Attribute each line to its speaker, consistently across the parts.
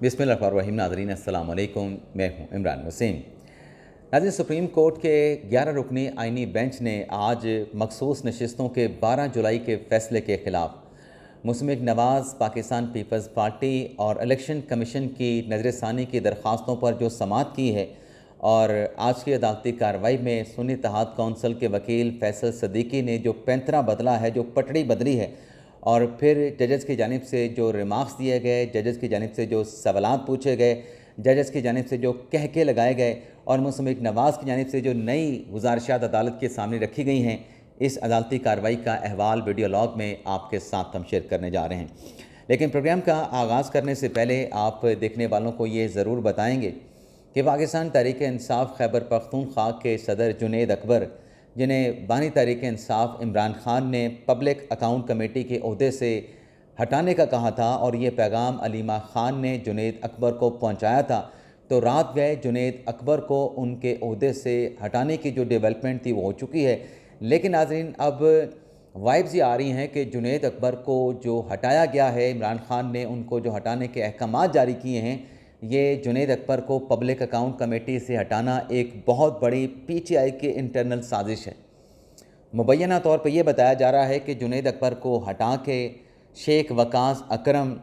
Speaker 1: बिस्मिल्लाहिर्रहमानिर्रहीम। नाज़रीन अस्सलाम वालेकुम, मैं हूँ इमरान वसीम। नाज़रीन, सुप्रीम कोर्ट के 11 रुकनी आइनी बेंच ने आज मखसूस नशिस्तों के 12 जुलाई के फ़ैसले के ख़िलाफ़ मुस्लिम नवाज़, पाकिस्तान पीपल्स पार्टी और इलेक्शन कमीशन की नज़रसानी की दरख्वास्तों पर जो समाअत की है और आज की अदालती कार्रवाई में सुन्नी इत्तेहाद कौंसिल के वकील फैसल सदीकी ने जो पैंतरा बदला है, जो पटड़ी बदली है और फिर जजेस की जानिब से जो रिमार्क्स दिए गए, जजेस की जानिब से जो सवालात पूछे गए, जजेस की जानिब से जो कहके लगाए गए और मुस्लिम नवाज़ की जानिब से जो नई गुजारिशात अदालत के सामने रखी गई हैं, इस अदालती कार्रवाई का अहवाल वीडियो लॉग में आपके साथ हम शेयर करने जा रहे हैं। लेकिन प्रोग्राम का आगाज़ करने से पहले आप देखने वालों को ये ज़रूर बताएँगे कि पाकिस्तान तहरीक इंसाफ खैबर पख्तूनख्वा के सदर जुनैद अकबर, जिन्हें बानी तहरीक इंसाफ इमरान खान ने पब्लिक अकाउंट कमेटी के ओहदे से हटाने का कहा था और ये पैगाम अलीमा खान ने जुनैद अकबर को पहुंचाया था, तो रात गए जुनैद अकबर को उनके ओहदे से हटाने की जो डेवलपमेंट थी वो हो चुकी है। लेकिन नाज़रीन, अब वाइब्स ये आ रही हैं कि जुनैद अकबर को जो हटाया गया है, इमरान खान ने उनको जो हटाने के अहकामात जारी किए हैं, ये जुनैद अकबर को पब्लिक अकाउंट कमेटी से हटाना एक बहुत बड़ी पीटीआई की इंटरनल साजिश है। मुबैना तौर पर यह बताया जा रहा है कि जुनैद अकबर को हटा के शेख वकास अकरम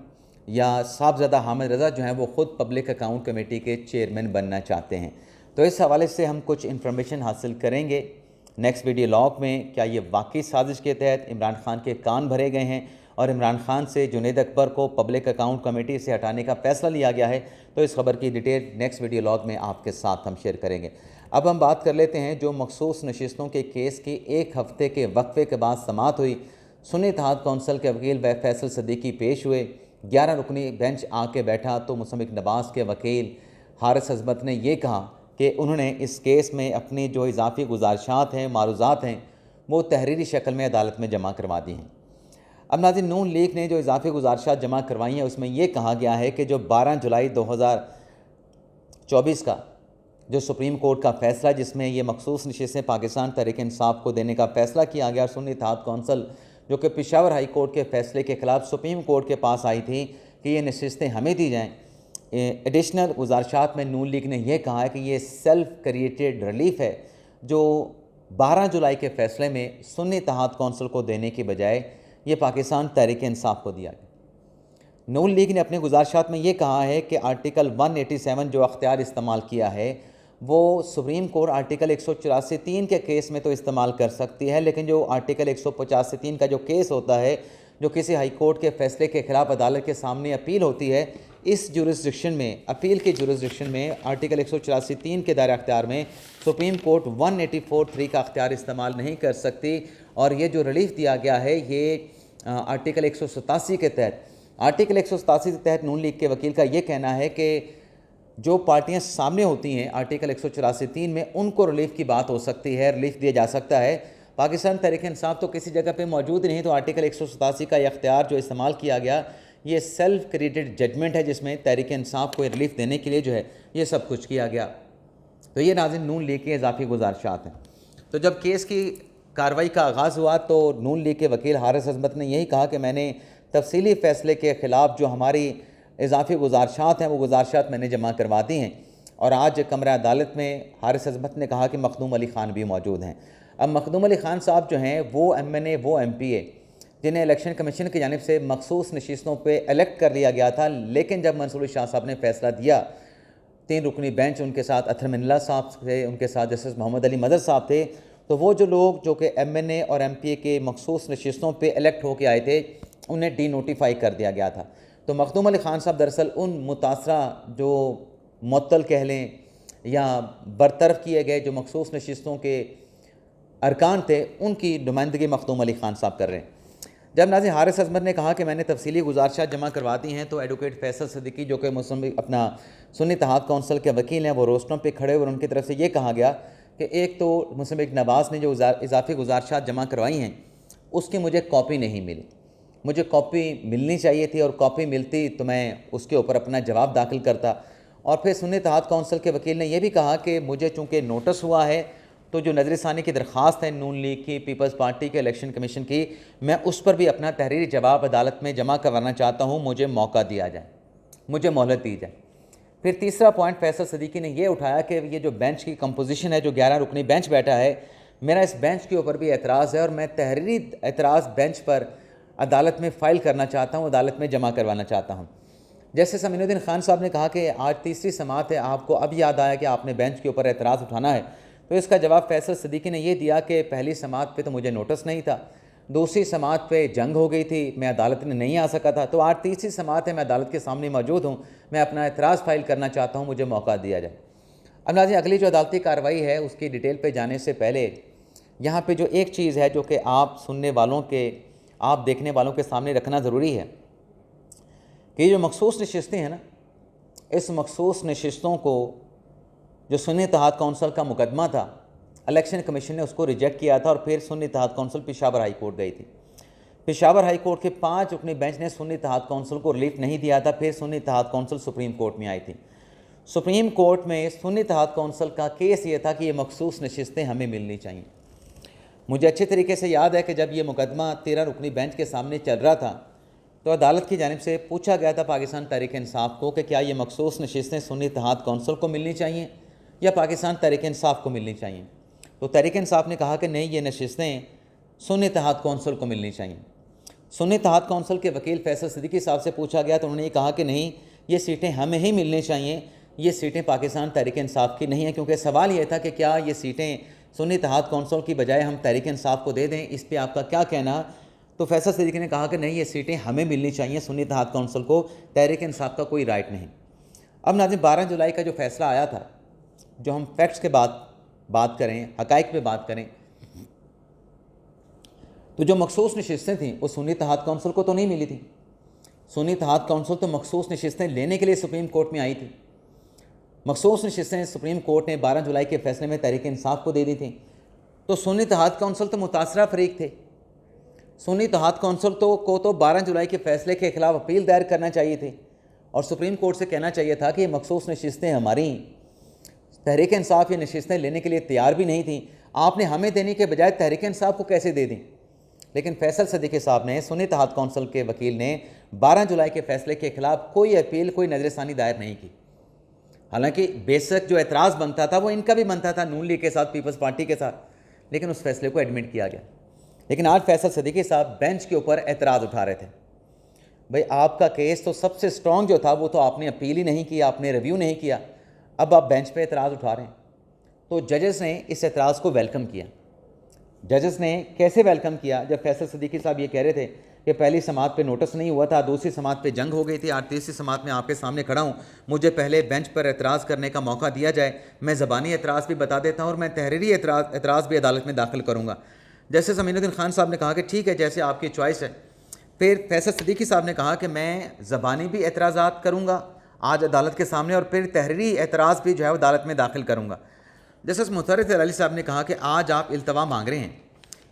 Speaker 1: या साहबज़ादा हामिद रज़ा जो हैं वो ख़ुद पब्लिक अकाउंट कमेटी के चेयरमैन बनना चाहते हैं। तो इस हवाले से हम कुछ इन्फॉर्मेशन हासिल करेंगे नेक्स्ट वीडियो लॉग में। क्या ये वाकई साजिश के तहत इमरान खान के कान भरे गए हैं और इमरान खान से जुनैद अकबर को पब्लिक अकाउंट कमेटी से हटाने का फ़ैसला लिया गया है? तो इस खबर की डिटेल नेक्स्ट वीडियो लॉग में आपके साथ हम शेयर करेंगे। अब हम बात कर लेते हैं जो मखसूस नशिस्तों के केस की एक हफ़्ते के वक्फे के बाद समाअत हुई। सुन्नी इत्तेहाद कौंसिल के वकील फैसल सदीकी पेश हुए। 11 रुकनी बेंच आके बैठा तो मुस्लिम नवाज़ के वकील हारिस अज़मत ने यह कहा कि उन्होंने इस केस में अपनी जो इजाफी गुजारिशात हैं, मारूज़ात हैं, वो तहरीरी शक्ल में अदालत में जमा करवा दी हैं। अब नाज़रीन, नून लीग ने जो इजाफी गुजारिशात जमा करवाई हैं उसमें यह कहा गया है कि जो 12 जुलाई 2024 का जो सुप्रीम कोर्ट का फ़ैसला, जिसमें ये मखसूस नशिस्तें पाकिस्तान तहरीक इंसाफ को देने का फ़ैसला किया गया, सुन्नी इत्तेहाद कौंसिल जो कि पेशावर हाई कोर्ट के फ़ैसले के ख़िलाफ़ सुप्रीम कोर्ट के पास आई थी कि ये नशिस्तें हमें दी जाएँ। एडिशनल गुजारिशात में नून लीग ने यह कहा है कि ये सेल्फ़ क्रिएटेड रिलीफ है जो 12 जुलाई के फ़ैसले में सुन्नी इत्तेहाद कौंसिल को देने की बजाय ये पाकिस्तान तहरीक इंसाफ को दिया गया। नून लीग ने अपने गुजारिशात में ये कहा है कि आर्टिकल 187 जो अख्तियार इस्तेमाल किया है वो सुप्रीम कोर्ट आर्टिकल 184(3) के केस में तो इस्तेमाल कर सकती है, लेकिन जो आर्टिकल 150(3) का जो केस होता है, जो किसी हाई कोर्ट के फ़ैसले के ख़िलाफ़ अदालत के सामने अपील होती है, इस जुरिस्डिक्शन में, अपील के जुरिस्डिक्शन में आर्टिकल 184(3) के दायरे अख्तियार में सुप्रीम कोर्ट 184(3) का अख्तियार इस्तेमाल नहीं कर सकती। और ये जो रिलीफ दिया गया है ये आर्टिकल 187 के तहत, आर्टिकल 187 के तहत नून लीग के वकील का ये कहना है कि जो पार्टियां सामने होती हैं आर्टिकल 184(3) में, उनको रिलीफ की बात हो सकती है, रिलीफ दिया जा सकता है। पाकिस्तान तहरीक इंसाफ तो किसी जगह पे मौजूद नहीं, तो आर्टिकल 187 का ये अख्तियार जो इस्तेमाल किया गया, ये सेल्फ क्रिएटेड जजमेंट है जिसमें तहरीक इंसाफ को रिलीफ देने के लिए जो है ये सब कुछ किया गया। तो ये नाज़रीन नून लीग के इजाफी गुजारिशात हैं। तो जब केस की कार्रवाई का आगाज़ हुआ तो नून लीग के वकील हारिस अज़मत ने यही कहा कि मैंने तफसीली फ़ैसले के ख़िलाफ़ जो हमारी इजाफी गुजारिशात हैं वो गुजारिशात मैंने जमा करवा दी हैं। और आज कमरा अदालत में हारिस अज़मत ने कहा कि मखदूम अली ख़ान भी मौजूद हैं। अब मखदूम अली ख़ान साहब जो हैं वो MNA, वो MPA जिन्हें इलेक्शन कमीशन की जानिब से मखसूस नशिस्तों पर इलेक्ट कर लिया गया था, लेकिन जब मंसूर शाह साहब ने फ़ैसला दिया, 3 रुकनी बेंच उनके साथ अथर मिन्नल्ला साहब थे, उनके साथ जस्टिस मोहम्मद अली मदर साहब थे, तो वो जो लोग जो कि MNA और MPA के मखसूस नशिस्तों पे इलेक्ट होकर आए थे उन्हें डी नोटिफाई कर दिया गया था। तो मखदूम अली ख़ान साहब दरअसल उन मुतासरा जो मुअत्तल कह लें या बरतरफ किए गए जो मखसूस नशिस्तों के अरकान थे, उनकी नुमाइंदगी मखदूम अली ख़ान साहब कर रहे हैं। जब नाज़रीन हारिस अज़मत ने कहा कि मैंने तफसीली गुजारिशात जमा करवा दी हैं, तो एडवोकेट फैसल सदीकी जो कि मुस्लिम अपना सुन्नी इत्तेहाद कौंसिल के वकील हैं, वो रोस्टरों पे खड़े और उनकी तरफ से ये कहा गया कि एक तो मुस्लिम नवाज़ ने जो इजाफी गुजारिशात जमा करवाई हैं उसकी मुझे कॉपी नहीं मिली, मुझे कॉपी मिलनी चाहिए थी और कॉपी मिलती तो मैं उसके ऊपर अपना जवाब दाखिल करता। और फिर सुन्नी इत्तेहाद कौंसिल के वकील ने यह भी कहा कि मुझे चूँकि नोटिस हुआ है तो जो नज़रसानी की दरख्वास्त है नून लीग की, पीपल्स पार्टी के, इलेक्शन कमीशन की, मैं उस पर भी अपना तहरीरी जवाब अदालत में जमा करवाना चाहता हूँ, मुझे मौका दिया जाए। मुझे मोहलत दी जाए। फिर तीसरा पॉइंट फैसल सदीकी ने ये उठाया कि ये जो बेंच की कंपोजिशन है, जो 11 रुकनी बेंच बैठा है, मेरा इस बेंच के ऊपर भी एतराज़ है और मैं तहरीरी एतराज़ बेंच पर अदालत में फ़ाइल करना चाहता हूँ, अदालत में जमा करवाना चाहता हूँ। जैसे अमीनुद्दीन खान साहब ने कहा कि आज तीसरी समाअत है, आपको अब याद आया कि आपने बेंच के ऊपर एतराज़ उठाना है, तो इसका जवाब फैसल सदीकी ने यह दिया कि पहली समाअत पे तो मुझे नोटिस नहीं था, दूसरी समाअत पे जंग हो गई थी, मैं अदालत में नहीं आ सका था, तो आज तीसरी समाअत है, मैं अदालत के सामने मौजूद हूँ, मैं अपना एतराज़ फ़ाइल करना चाहता हूँ, मुझे मौका दिया जाए। अब नाज़रीन, अगली जो अदालती कार्रवाई है उसकी डिटेल पे जाने से पहले यहाँ पे जो एक चीज़ है जो कि आप सुनने वालों के, आप देखने वालों के सामने रखना ज़रूरी है कि ये जो मखसूस नशिस्तें हैं ना, इस मखसूस नशिस्तों को जो सुन्नी इत्तेहाद कौंसिल का मुकदमा था, इलेक्शन कमीशन ने उसको रिजेक्ट किया था और फिर Sunni Ittehad Council Peshawar High Court गई थी। पेशावर हाई कोर्ट के 5 रुकनी बेंच ने सुन्नी इत्तेहाद कौंसिल को रिलीफ नहीं दिया था। फिर Sunni Ittehad council supreme court में आई थी। सुप्रीम कोर्ट में सुन्नी इत्तेहाद कौंसिल का केस ये था कि ये मखसूस नशिस्तें हमें मिलनी चाहिए। मुझे अच्छे तरीके से याद है कि जब ये मुकदमा 13 रुकनी बेंच के सामने चल रहा था तो अदालत की जानिब से पूछा गया था पाकिस्तान तहरीक इंसाफ को कि क्या ये मखसूस नशिस्तें सुन्नी इत्तेहाद कौंसिल को मिलनी चाहिए या पाकिस्तान तहरीक इंसाफ को मिलनी चाहिए। तो तहरीक इंसाफ ने कहा कि नहीं, ये नशिस्तें सुन्नी इत्तेहाद कौंसिल को मिलनी चाहिए। सुन्नी इत्तेहाद कौंसिल के वकील फैसल सदीकी साहब से पूछा गया तो उन्होंने ये कहा कि नहीं, ये सीटें हमें ही मिलनी चाहिए, ये सीटें पाकिस्तान तहरीक इंसाफ की नहीं है, क्योंकि सवाल ये था कि क्या ये सीटें सुन्नी इत्तेहाद कौंसिल की बजाय हम तहरीक इंसाफ को दे दें, इस पर आपका क्या कहना। तो फैसल सदीकी ने कहा कि नहीं, ये सीटें हमें मिलनी चाहिए, सुन्नी इत्तेहाद कौंसिल को तहरीक इंसाफ का कोई राइट नहीं। अब नाज़रीन, 12 जुलाई का जो फैसला आया था, जो हम फैक्ट्स के बात करें, हकाइक पे बात करें, तो जो मखसूस नशिस्तें थीं वो सुन्नी इत्तेहाद कौंसिल को तो नहीं मिली थी। सुन्नी इत्तेहाद कौंसिल तो मखसूस नशिस्तें लेने के लिए सुप्रीम कोर्ट में आई थी। मखसूस नशिस्तें सुप्रीम कोर्ट ने 12 जुलाई के फैसले में तहरीक इंसाफ को दे दी थी। तो सुन्नी इत्तेहाद कौंसिल तो मुतासरा फरीक थे। सुन्नी इत्तेहाद कौंसिल को 12 जुलाई के फैसले के खिलाफ अपील दायर करना चाहिए थी और सुप्रीम कोर्ट से कहना चाहिए था कि ये मखसूस नशिस्तें हमारी, तहरीक इंसाफ ये नशिस्तें लेने के लिए तैयार भी नहीं थी, आपने हमें देने के बजाय तहरीक इंसाफ को कैसे दे दी। लेकिन फैसल सदीकी साहब ने, सुन्नी इत्तेहाद कौंसिल के वकील ने 12 जुलाई के फैसले के खिलाफ कोई अपील, कोई नज़रसानी दायर नहीं की। हालांकि बेशक जो एतराज़ बनता था वो इनका भी बनता था, नून लीग के साथ, पीपल्स पार्टी के साथ, लेकिन उस फैसले को एडमिट किया गया। लेकिन आज फैसल सदीकी साहब बेंच के ऊपर एतराज़ उठा रहे थे। भाई, आपका केस तो सबसे स्ट्रॉन्ग जो था वो तो आपने अपील ही नहीं किया, आपने रिव्यू नहीं किया, अब आप बेंच पे एतराज़ उठा रहे हैं। तो जजेस ने इस एतराज़ को वेलकम किया। जजेस ने कैसे वेलकम किया? जब फैसल सदीकी साहब ये कह रहे थे कि पहली समाअत पे नोटिस नहीं हुआ था, दूसरी समाअत पे जंग हो गई थी, आज तीसरी समाअत में आपके सामने खड़ा हूँ, मुझे पहले बेंच पर एतराज़ करने का मौका दिया जाए, मैं ज़बानी एतराज़ भी बता देता हूँ और मैं तहरीरी एतराज़ भी अदालत में दाखिल करूँगा। जैसे अमीनुद्दीन खान साहब ने कहा कि ठीक है, जैसे आपकी चॉइस है। फिर फैसल सदीकी साहब ने कहा कि मैं ज़बानी भी एतराज़ात करूँगा आज अदालत के सामने और फिर तहरीरी एतराज़ भी जो है अदालत में दाखिल करूँगा। जस्टिस मुतहरिर अली साहब ने कहा कि आज आप इल्तवा मांग रहे हैं,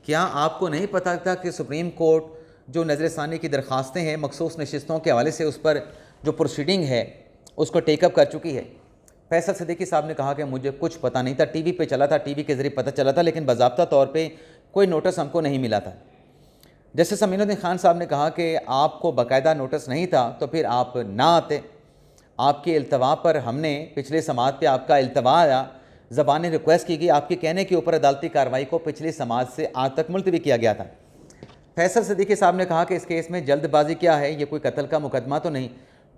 Speaker 1: क्या आपको नहीं पता था कि सुप्रीम कोर्ट जो नज़रसानी की दरख्वास्तें हैं मखसूस नशिस्तों के हवाले से उस पर जो प्रोसीडिंग है उसको टेकअप कर चुकी है। फैसल सदीकी साहब ने कहा कि मुझे कुछ पता नहीं था, टीवी पे चला था, टीवी के ज़रिए पता चला था, लेकिन बाज़ाब्ता तौर पे कोई नोटिस हमको नहीं मिला था। जस्टिस अमीनुद्दीन खान साहब ने कहा कि आपको बाकायदा नोटिस नहीं था तो फिर आप ना आते, आपके इल्तवा पर हमने पिछले समाअत पे आपका इल्तवा आया, ज़बानी रिक्वेस्ट की गई, आपके कहने के ऊपर अदालती कार्रवाई को पिछली समाअत से आज तक मुलतवी किया गया था। फैसल सदीकी साहब ने कहा कि इस केस में जल्दबाजी क्या है, ये कोई कत्ल का मुकदमा तो नहीं,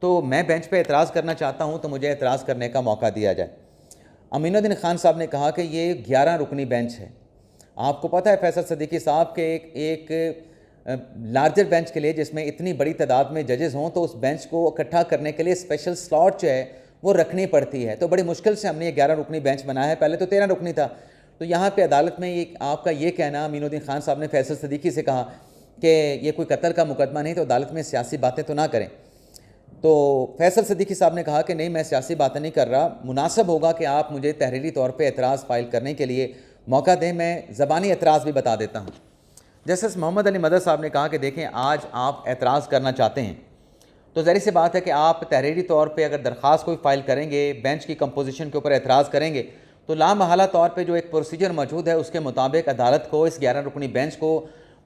Speaker 1: तो मैं बेंच पे एतराज़ करना चाहता हूँ तो मुझे एतराज़ करने का मौका दिया जाए। अमीनुद्दीन खान साहब ने कहा कि ये 11 रुकनी बेंच है। आपको पता है फैसल सदीकी साहब के एक लार्जर बेंच के लिए जिसमें इतनी बड़ी तादाद में जजेस हों तो उस बेंच को इकट्ठा करने के लिए स्पेशल स्लॉट जो है वो रखनी पड़ती है। तो बड़ी मुश्किल से हमने ये 11 रुकनी बेंच बनाया है, पहले तो 13 रुकनी था। तो यहाँ पे अदालत में ये आपका ये कहना, अमीनुद्दीन खान साहब ने फैसल सदीकी से कहा कि ये कोई कत्ल का मुकदमा नहीं, तो अदालत में सियासी बातें तो ना करें। तो फैसल सदीकी साहब ने कहा कि नहीं, मैं सियासी बातें नहीं कर रहा, मुनासिब होगा कि आप मुझे तहरीरी तौर पर एतराज़ फ़ाइल करने के लिए मौका दें, मैं ज़बानी एतराज़ भी बता देता हूँ। जस्टिस मोहम्मद अली मदद साहब ने कहा कि देखें, आज आप एतराज़ करना चाहते हैं तो ज़ाहिर सी बात है कि आप तहरीरी तौर पे अगर दरख्वास्त कोई फ़ाइल करेंगे, बेंच की कंपोजिशन के ऊपर एतराज़ करेंगे, तो लामहला तौर पे जो एक प्रोसीजर मौजूद है उसके मुताबिक अदालत को इस 11 रुकनी बेंच को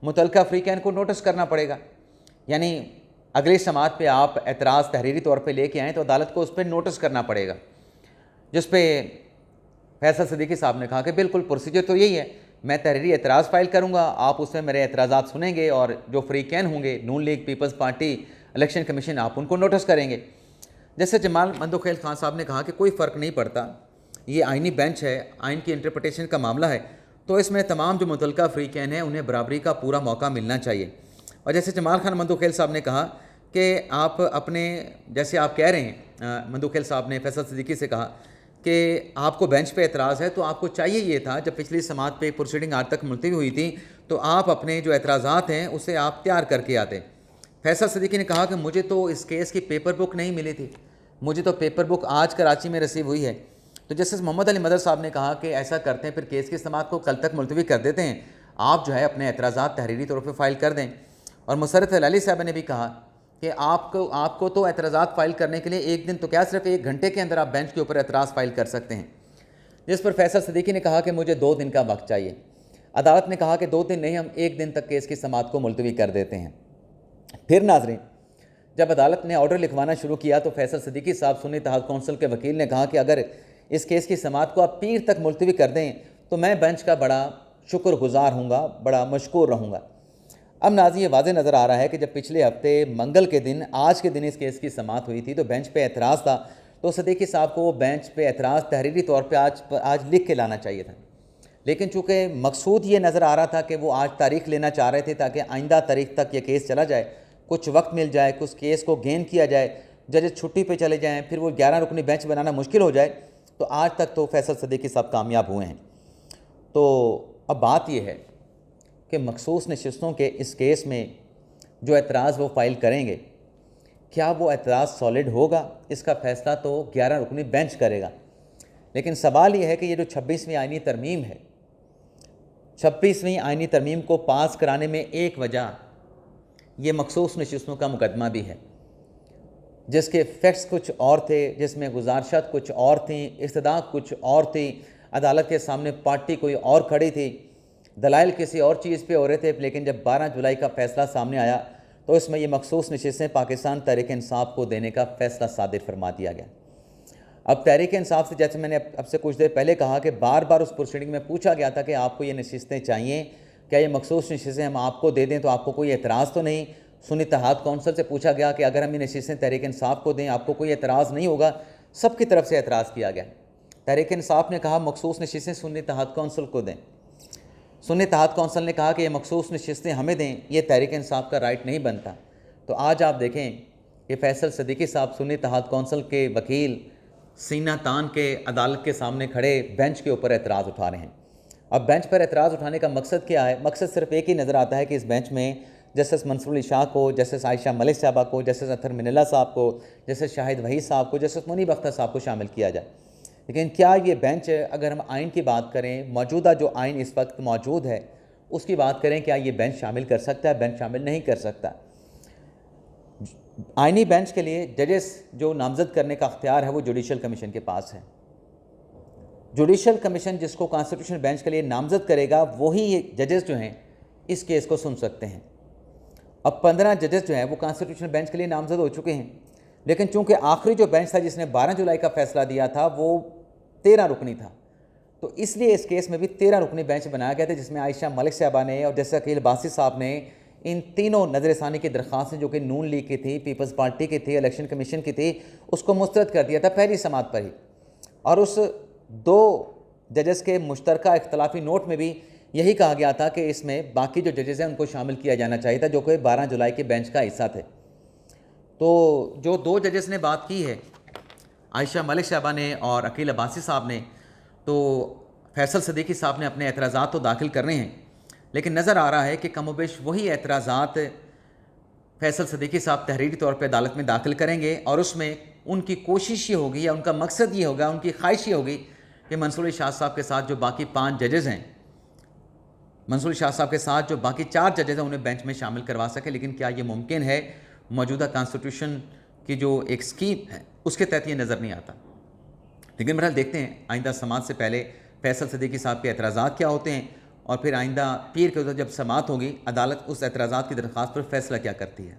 Speaker 1: मुतलका फ्रीकैन को नोटिस करना पड़ेगा। यानी अगली समात पे आप एतराज़ तहरीरी तौर पे लेके आएँ तो अदालत को उस पर नोटिस करना पड़ेगा, जिस पे फैसल सिद्दीकी साहब ने कहा कि बिल्कुल प्रोसीजर तो यही है, मैं तहरीरी एतराज़ फ़ाइल करूँगा, आप उसमें मेरे एतराज़ात सुनेंगे और जो फ़रीक़ैन होंगे Noon League, People's Party, Election Commission, आप उनको नोटिस करेंगे। जैसे जमाल मंदोखेल खान साहब ने कहा कि कोई फ़र्क नहीं पड़ता, ये आइनी बेंच है, आइन की इंटरप्रटेशन का मामला है, तो इसमें तमाम जो मुतल्लिका फ़रीक़ैन हैं उन्हें बराबरी का पूरा मौका मिलना चाहिए। और जैसे जमाल खान मंदोखेल साहब ने कहा कि आप अपने, जैसे आप कह रहे हैं, मंदोखेल साहब ने फैसल सिद्दीकी से कहा कि आपको बेंच पे एतराज़ है, तो आपको चाहिए ये था जब पिछली समात पे प्रोसीडिंग आज तक मुलतवी हुई थी तो आप अपने जो एतराज़ात हैं उसे आप तैयार करके आते। फैसल सिद्दीकी ने कहा कि मुझे तो इस केस की पेपर बुक नहीं मिली थी, मुझे तो पेपर बुक आज कराची में रिसीव हुई है। तो जस्टिस मोहम्मद अली मदर साहब ने कहा कि ऐसा करते हैं, फिर केस की समात को कल तक मुलतवी कर देते हैं, आप जो है अपने एतराज़ात तहरीरी तौर पर फ़ाइल कर दें। और मुसर्रत अली साहब ने भी कहा कि आपको तो एतराज़ात फ़ाइल करने के लिए एक दिन तो क्या, सिर्फ 1 घंटे के अंदर आप बेंच के ऊपर एतराज़ फ़ाइल कर सकते हैं। जिस पर फैसल सिद्दीकी ने कहा कि मुझे 2 दिन का वक्त चाहिए। अदालत ने कहा कि 2 दिन नहीं, हम 1 दिन तक केस की समात को मुलतवी कर देते हैं। फिर नाज़रीन, जब अदालत ने ऑर्डर लिखवाना शुरू किया तो फैसल सिद्दीकी साहब सुन्नी इत्तेहाद कौंसिल के वकील ने कहा कि अगर इस केस की समात को आप पीर तक मुलतवी कर दें तो मैं बेंच का बड़ा शुक्रगुजार हूँगा, बड़ा मशकूर रहूँगा। अब नाज़रीन, ये वाज़ेह नज़र आ रहा है कि जब पिछले हफ्ते मंगल के दिन, आज के दिन इस केस की समात हुई थी तो बेंच पे एतराज़ था, तो सिद्दीकी साहब को वो बेंच पे एतराज़ तहरीरी तौर पे आज लिख के लाना चाहिए था। लेकिन चूँकि मकसूद ये नज़र आ रहा था कि वो आज तारीख़ लेना चाह रहे थे ताकि आइंदा तारीख़ तक ये केस चला जाए, कुछ वक्त मिल जाए, कुछ केस को गेन किया जाए, जजेस छुट्टी पर चले जाएँ, फिर वो 11 रुकनी बेंच बनाना मुश्किल हो जाए, तो आज तक तो फैसल सिद्दीकी साहब कामयाब हुए हैं। तो अब बात यह है कि मखसूस नशिस्तों के इस केस में जो एतराज़ वो फ़ाइल करेंगे, क्या वो एतराज़ सॉलिड होगा, इसका फ़ैसला तो 11 रुकनी बेंच करेगा। लेकिन सवाल ये है कि ये जो 26वीं आइनी तरमीम है, 26वीं आइनी तरमीम को पास कराने में एक वजह ये मखसूस नशिस्तों का मुकदमा भी है, जिसके फैक्ट्स कुछ और थे, जिसमें गुजारिशात कुछ और थीं, इस्तदा कुछ और थी, अदालत के सामने पार्टी कोई और खड़ी थी, दलाइल किसी और चीज़ पे हो रहे थे। लेकिन जब 12 जुलाई का फ़ैसला सामने आया तो इसमें ये मखसूस नशिस्तें पाकिस्तान तहरीक इंसाफ को देने का फ़ैसला सादिर फरमा दिया गया। अब तहरीक इंसाफ से, जैसे मैंने अब से कुछ देर पहले कहा कि बार बार उस प्रोसीडिंग में पूछा गया था कि आपको ये नशिस्तें चाहिए, क्या ये मखसूस नशिस्तें हम आपको दे दें तो आपको कोई एतराज़ तो नहीं। सुन्नी इत्तेहाद कौंसिल से पूछा गया कि अगर हम ये नशिस्तें तहरीक इंसाफ को दें आपको कोई एतराज़ नहीं होगा, सबकी तरफ से एतराज़ किया गया। तहरीक इंसाफ ने कहा मखसूस नशिस्तें सुन्नी इत्तेहाद कौंसिल को दें। सुन्नी इत्तेहाद कौंसिल ने कहा कि ये मखसूस नशिस्तें हमें दें, ये तहरीक इंसाफ का राइट नहीं बनता। तो आज आप देखें कि फैसल सिद्दीकी साहब सुन्नी इत्तेहाद कौंसिल के वकील सीना तान के अदालत के सामने खड़े बेंच के ऊपर एतराज़ उठा रहे हैं। अब बेंच पर एतराज़ उठाने का मकसद क्या है? मकसद सिर्फ एक ही नज़र आता है कि इस बेंच में जस्टिस मंसूर अली शाह को, जस्टिस आयशा मलिक साहबा को, जस्टिस अतहर मिनल्ला साहब को, जस्टिस शाहिद वहीद साहब को, जस्टिस मुनीब अख्तर साहब को शामिल किया जाए। लेकिन क्या ये बेंच, अगर हम आइन की बात करें, मौजूदा जो आइन इस वक्त मौजूद है उसकी बात करें, क्या ये बेंच शामिल कर सकता है? बेंच शामिल नहीं कर सकता। आइनी बेंच के लिए जजेस जो नामजद करने का अख्तियार है वो जुडिशल कमीशन के पास है। जुडिशल कमीशन जिसको कॉन्स्टिट्यूशन बेंच के लिए नामजद करेगा वही जजेस जो हैं इस केस को सुन सकते हैं। अब 15 जजेस जो हैं वो कॉन्स्टिट्यूशन बेंच के लिए नामजद हो चुके हैं, लेकिन चूंकि आखिरी जो बेंच था जिसने 12 जुलाई का फैसला दिया था वो 13 रुकनी था, तो इसलिए इस केस में भी 13 रुकनी बेंच बनाया गया था, जिसमें आयशा मलिक साहबा ने और जैसे अकील बासी साहब ने इन तीनों नज़रसानी की दरख्वास्तें जो कि नून लीग की थी, पीपल्स पार्टी की थी, इलेक्शन कमीशन की थी, उसको मुस्तरद कर दिया था पहली समात पर ही। और उस 2 जजेस के मुश्तरका इख्तलाफी नोट में भी यही कहा गया था कि इसमें बाकी जो जजेस हैं उनको शामिल किया जाना चाहिए था, जो कि 12 जुलाई के बेंच का हिस्सा थे। तो जो 2 जजेस ने बात की है, आयशा मलिक साहबा ने और अकील अब्बासी साहब ने, तो फैसल सिद्दीकी साहब ने अपने एतराज़ात तो दाखिल करने हैं, लेकिन नज़र आ रहा है कि कमोबेश वही एतराज़ात फैसल सिद्दीकी साहब तहरीरी तौर पर अदालत में दाखिल करेंगे और उसमें उनकी कोशिश ये होगी या उनका मकसद ये होगा, उनकी ख्वाहिश ये होगी कि मंसूर अली शाह साहब के साथ जो बाकी 5 जजेज़ हैं, मंसूर अली शाह साहब के साथ जो बाकी 4 जजेज़ हैं उन्हें बेंच में शामिल करवा सके। लेकिन क्या ये मुमकिन है? मौजूदा कॉन्स्टिट्यूशन की जो एक स्कीम है उसके तहत ये नज़र नहीं आता। लेकिन बहरहाल देखते हैं आइंदा समात से पहले फैसल सिद्दीकी साहब के एतराज़ात क्या होते हैं, और फिर आइंदा पीर के उधर जब समात होगी अदालत उस एतराज़ात की दरख्वास्त पर फैसला क्या करती है।